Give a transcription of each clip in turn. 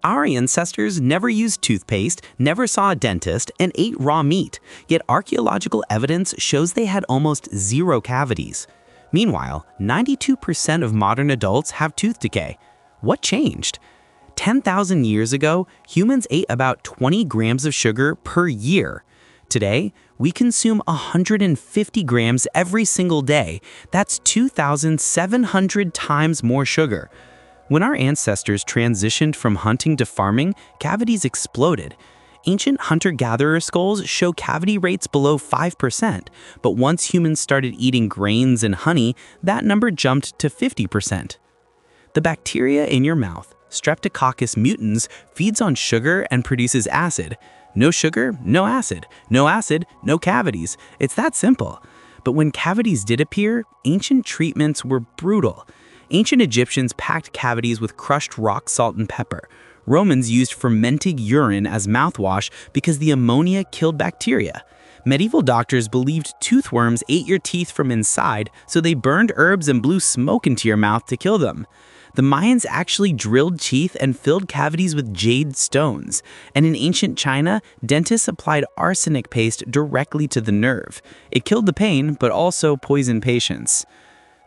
Our ancestors never used toothpaste, never saw a dentist, and ate raw meat, yet archaeological evidence shows they had almost zero cavities. Meanwhile, 92% of modern adults have tooth decay. What changed? 10,000 years ago, humans ate about 20 grams of sugar per year. Today, we consume 150 grams every single day. That's 2,700 times more sugar. When our ancestors transitioned from hunting to farming, cavities exploded. Ancient hunter-gatherer skulls show cavity rates below 5%, but once humans started eating grains and honey, that number jumped to 50%. The bacteria in your mouth, Streptococcus mutans, feeds on sugar and produces acid. No sugar, no acid. No acid, no cavities. It's that simple. But when cavities did appear, ancient treatments were brutal. Ancient Egyptians packed cavities with crushed rock salt and pepper. Romans used fermented urine as mouthwash because the ammonia killed bacteria. Medieval doctors believed toothworms ate your teeth from inside, so they burned herbs and blew smoke into your mouth to kill them. The Mayans actually drilled teeth and filled cavities with jade stones. And in ancient China, dentists applied arsenic paste directly to the nerve. It killed the pain, but also poisoned patients.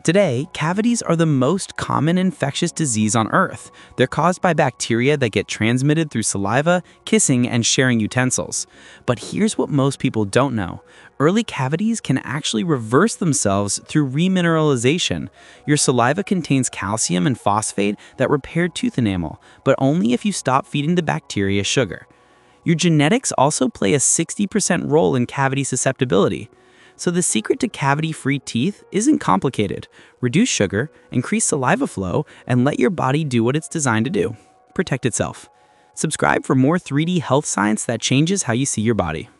Today, cavities are the most common infectious disease on Earth. They're caused by bacteria that get transmitted through saliva, kissing, and sharing utensils. But here's what most people don't know. Early cavities can actually reverse themselves through remineralization. Your saliva contains calcium and phosphate that repair tooth enamel, but only if you stop feeding the bacteria sugar. Your genetics also play a 60% role in cavity susceptibility. So the secret to cavity-free teeth isn't complicated. Reduce sugar, increase saliva flow, and let your body do what it's designed to do. Protect itself. Subscribe for more 3D health science that changes how you see your body.